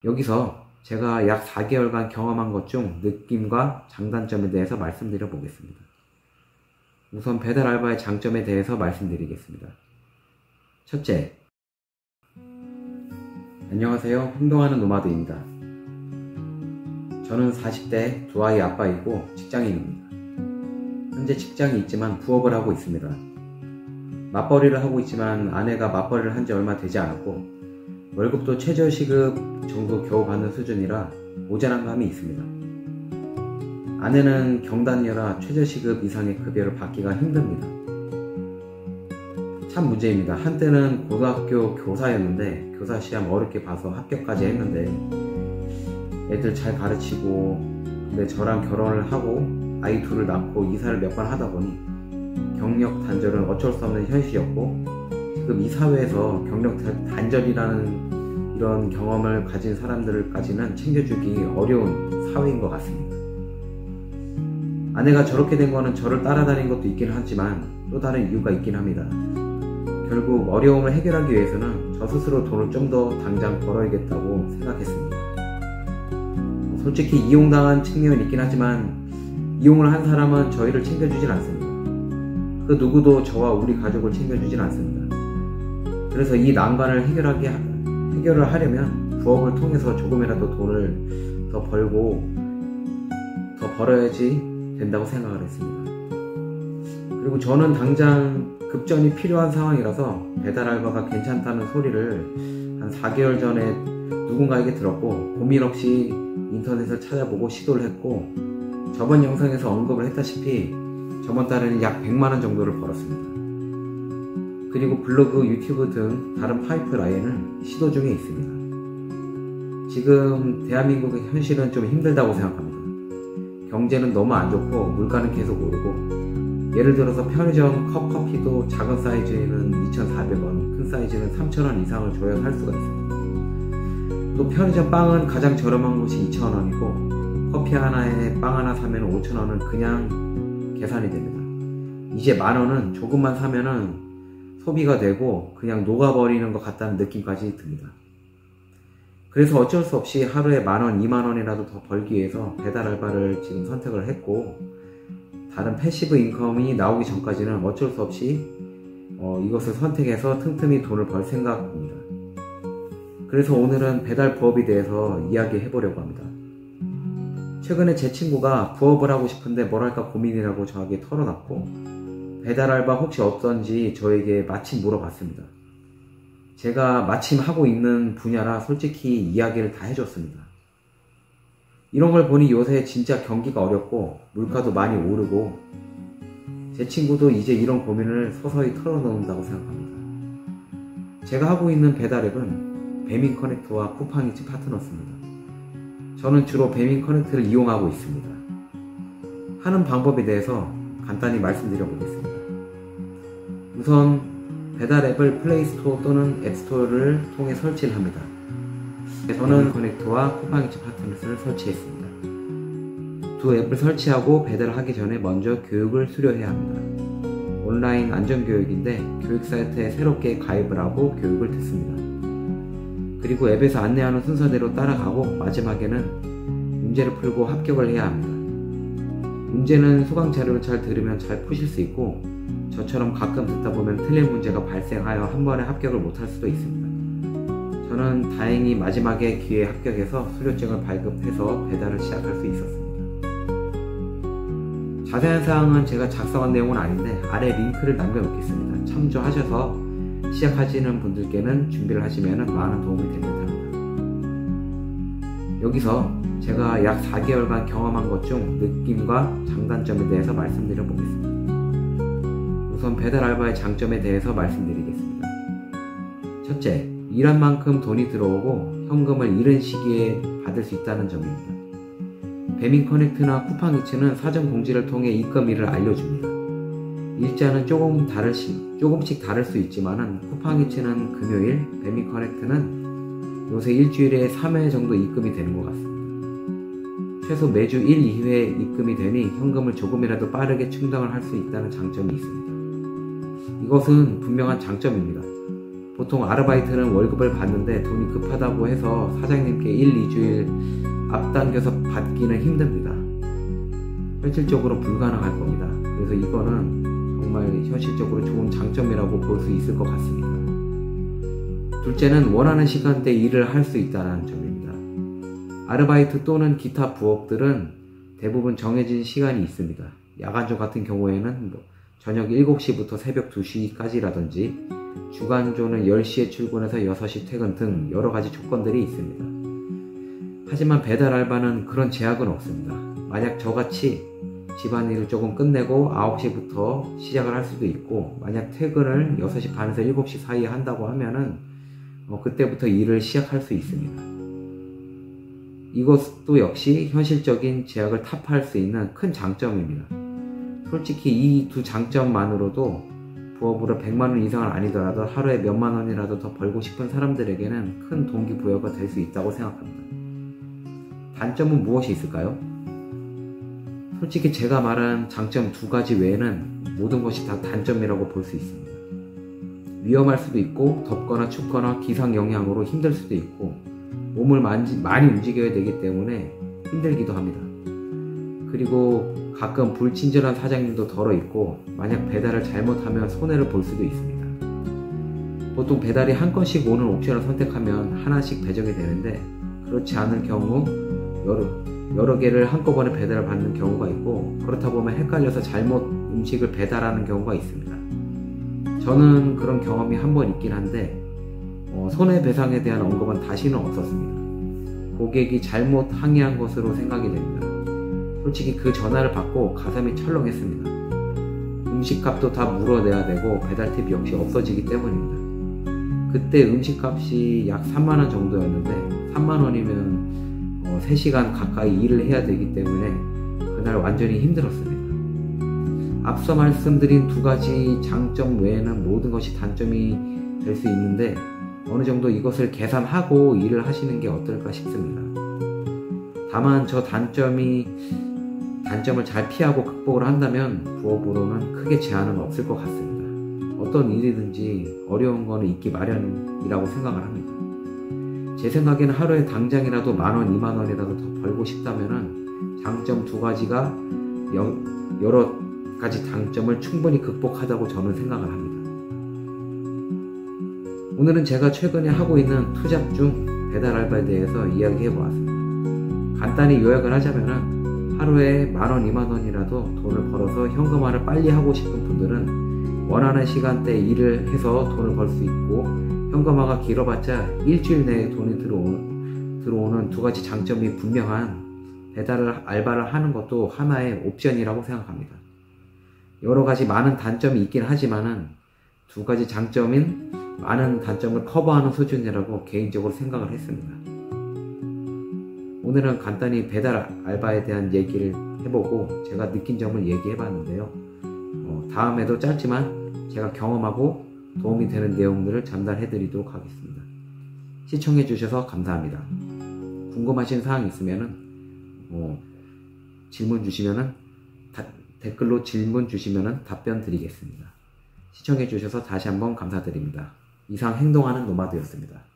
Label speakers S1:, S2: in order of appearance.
S1: 여기서 제가 약 4개월간 경험한 것 중 느낌과 장단점에 대해서 말씀드려 보겠습니다. 우선 배달 알바의 장점에 대해서 말씀드리겠습니다. 첫째, 안녕하세요. 행동하는 노마드입니다. 저는 40대 두 아이 아빠이고 직장인입니다. 현재 직장이 있지만 부업을 하고 있습니다. 맞벌이를 하고 있지만 아내가 맞벌이를 한 지 얼마 되지 않았고 월급도 최저시급 정도 겨우 받는 수준이라 모자란 감이 있습니다. 아내는 경단녀라 최저시급 이상의 급여를 받기가 힘듭니다. 참 문제입니다. 한때는 고등학교 교사였는데 교사 시험 어렵게 봐서 합격까지 했는데 애들 잘 가르치고 근데 저랑 결혼을 하고 아이 둘을 낳고 이사를 몇 번 하다 보니 경력 단절은 어쩔 수 없는 현실이었고 지금 이 사회에서 경력 단절이라는 이런 경험을 가진 사람들까지는 챙겨주기 어려운 사회인 것 같습니다. 아내가 저렇게 된 거는 저를 따라다닌 것도 있긴 하지만 또 다른 이유가 있긴 합니다. 결국 어려움을 해결하기 위해서는 저 스스로 돈을 좀 더 당장 벌어야겠다고 생각했습니다. 솔직히 이용당한 측면이 있긴 하지만 이용을 한 사람은 저희를 챙겨주진 않습니다. 그 누구도 저와 우리 가족을 챙겨주진 않습니다. 그래서 이 난관을 해결을 하려면 부업을 통해서 조금이라도 돈을 더 벌어야지 된다고 생각을 했습니다. 그리고 저는 당장 급전이 필요한 상황이라서 배달 알바가 괜찮다는 소리를 한 4개월 전에 누군가에게 들었고 고민 없이 인터넷을 찾아보고 시도를 했고 저번 영상에서 언급을 했다시피 저번 달에는 약 100만원 정도를 벌었습니다. 그리고 블로그, 유튜브 등 다른 파이프라인을 시도 중에 있습니다. 지금 대한민국의 현실은 좀 힘들다고 생각합니다. 경제는 너무 안 좋고 물가는 계속 오르고 예를 들어서 편의점 컵커피도 작은 사이즈에는 2,400원, 큰 사이즈는 3,000원 이상을 줘야 살 수가 있습니다. 또 편의점 빵은 가장 저렴한 곳이 2,000원이고 커피 하나에 빵 하나 사면 5,000원은 그냥 계산이 됩니다. 이제 10,000원은 조금만 사면은 소비가 되고 그냥 녹아버리는 것 같다는 느낌까지 듭니다. 그래서 어쩔 수 없이 하루에 10,000원, 20,000원이라도 더 벌기 위해서 배달 알바를 지금 선택을 했고 다른 패시브 인컴이 나오기 전까지는 어쩔 수 없이 이것을 선택해서 틈틈이 돈을 벌 생각입니다. 그래서 오늘은 배달 부업에 대해서 이야기해 보려고 합니다. 최근에 제 친구가 부업을 하고 싶은데 뭘 할까 고민이라고 저에게 털어놨고 배달 알바 혹시 없던지 저에게 마침 물어봤습니다. 제가 마침 하고 있는 분야라 솔직히 이야기를 다 해줬습니다. 이런 걸 보니 요새 진짜 경기가 어렵고 물가도 많이 오르고 제 친구도 이제 이런 고민을 서서히 털어놓는다고 생각합니다. 제가 하고 있는 배달 앱은 배민커넥트와 쿠팡이츠 파트너스입니다. 저는 주로 배민커넥트를 이용하고 있습니다. 하는 방법에 대해서 간단히 말씀드려 보겠습니다. 우선 배달 앱을 플레이스토어 또는 앱스토어를 통해 설치를 합니다. 저는 커넥트와 쿠팡이츠 파트너스를 설치했습니다. 두 앱을 설치하고 배달을 하기 전에 먼저 교육을 수료해야 합니다. 온라인 안전교육인데 교육 사이트에 새롭게 가입을 하고 교육을 듣습니다. 그리고 앱에서 안내하는 순서대로 따라가고 마지막에는 문제를 풀고 합격을 해야 합니다. 문제는 수강 자료를 잘 들으면 잘 푸실 수 있고 저처럼 가끔 듣다 보면 틀린 문제가 발생하여 한 번에 합격을 못할 수도 있습니다. 저는 다행히 마지막에 기회에 합격해서 수료증을 발급해서 배달을 시작할 수 있었습니다. 자세한 사항은 제가 작성한 내용은 아닌데 아래 링크를 남겨놓겠습니다. 참조하셔서 시작하시는 분들께는 준비를 하시면 많은 도움이 될 듯 합니다. 여기서 제가 약 4개월간 경험한 것 중 느낌과 장단점에 대해서 말씀드려 보겠습니다. 우선 배달 알바의 장점에 대해서 말씀드리겠습니다. 첫째, 일한 만큼 돈이 들어오고 현금을 이른 시기에 받을 수 있다는 점입니다. 배민커넥트나 쿠팡이츠는 사전 공지를 통해 입금일을 알려줍니다. 일자는 조금씩 다를 수 있지만 쿠팡이츠는 금요일, 배민커넥트는 요새 일주일에 3회 정도 입금이 되는 것 같습니다. 최소 매주 1, 2회 입금이 되니 현금을 조금이라도 빠르게 충당을 할 수 있다는 장점이 있습니다. 이것은 분명한 장점입니다. 보통 아르바이트는 월급을 받는데 돈이 급하다고 해서 사장님께 1, 2주일 앞당겨서 받기는 힘듭니다. 현실적으로 불가능할 겁니다. 그래서 이거는 정말 현실적으로 좋은 장점이라고 볼 수 있을 것 같습니다. 둘째는 원하는 시간대에 일을 할 수 있다는 점입니다. 아르바이트 또는 기타 부업들은 대부분 정해진 시간이 있습니다. 야간조 같은 경우에는 저녁 7시부터 새벽 2시까지라든지 주간조는 10시에 출근해서 6시 퇴근 등 여러가지 조건들이 있습니다. 하지만 배달 알바는 그런 제약은 없습니다. 만약 저같이 집안일을 조금 끝내고 9시부터 시작을 할 수도 있고, 만약 퇴근을 6시 반에서 7시 사이에 한다고 하면은 그때부터 일을 시작할 수 있습니다. 이것도 역시 현실적인 제약을 타파할 수 있는 큰 장점입니다. 솔직히 이 두 장점만으로도 부업으로 100만원 이상은 아니더라도 하루에 몇만 원이라도 더 벌고 싶은 사람들에게는 큰 동기부여가 될 수 있다고 생각합니다. 단점은 무엇이 있을까요? 솔직히 제가 말한 장점 2가지 외에는 모든 것이 다 단점이라고 볼 수 있습니다. 위험할 수도 있고, 덥거나 춥거나 기상 영향으로 힘들 수도 있고, 몸을 많이 움직여야 되기 때문에 힘들기도 합니다. 그리고 가끔 불친절한 사장님도 덜어 있고, 만약 배달을 잘못하면 손해를 볼 수도 있습니다. 보통 배달이 한 건씩 오는 옵션을 선택하면 하나씩 배정이 되는데, 그렇지 않을 경우 여러 개를 한꺼번에 배달을 받는 경우가 있고, 그렇다 보면 헷갈려서 잘못 음식을 배달하는 경우가 있습니다. 저는 그런 경험이 한 번 있긴 한데 손해배상에 대한 언급은 다시는 없었습니다. 고객이 잘못 항의한 것으로 생각이 됩니다. 솔직히 그 전화를 받고 가슴이 철렁했습니다. 음식값도 다 물어내야 되고 배달팁 역시 없어지기 때문입니다. 그때 음식값이 약 3만원 정도였는데 3만원이면 3시간 가까이 일을 해야 되기 때문에 그날 완전히 힘들었습니다. 앞서 말씀드린 2가지 장점 외에는 모든 것이 단점이 될 수 있는데, 어느 정도 이것을 계산하고 일을 하시는 게 어떨까 싶습니다. 다만 저 단점을 잘 피하고 극복을 한다면 부업으로는 크게 제한은 없을 것 같습니다. 어떤 일이든지 어려운 거는 있기 마련이라고 생각을 합니다. 제 생각에는 하루에 당장이라도 만원, 2만원이라도 더 벌고 싶다면은 장점 2가지가 여러 가지 장점을 충분히 극복하다고 저는 생각을 합니다. 오늘은 제가 최근에 하고 있는 투잡 중 배달 알바에 대해서 이야기해 보았습니다. 간단히 요약을 하자면은 하루에 만원, 2만원이라도 돈을 벌어서 현금화를 빨리 하고 싶은 분들은 원하는 시간대에 일을 해서 돈을 벌 수 있고, 현금화가 길어봤자 일주일 내에 돈이 들어오는 2가지 장점이 분명한 배달 알바를 하는 것도 하나의 옵션이라고 생각합니다. 여러가지 많은 단점이 있긴 하지만은 2가지 장점인 많은 단점을 커버하는 수준이라고 개인적으로 생각을 했습니다. 오늘은 간단히 배달 알바에 대한 얘기를 해보고 제가 느낀 점을 얘기해봤는데요. 다음에도 짧지만 제가 경험하고 도움이 되는 내용들을 전달해드리도록 하겠습니다. 시청해주셔서 감사합니다. 궁금하신 사항 있으면은 질문 주시면은 댓글로 질문 주시면은 답변 드리겠습니다. 시청해주셔서 다시 한번 감사드립니다. 이상 행동하는 노마드였습니다.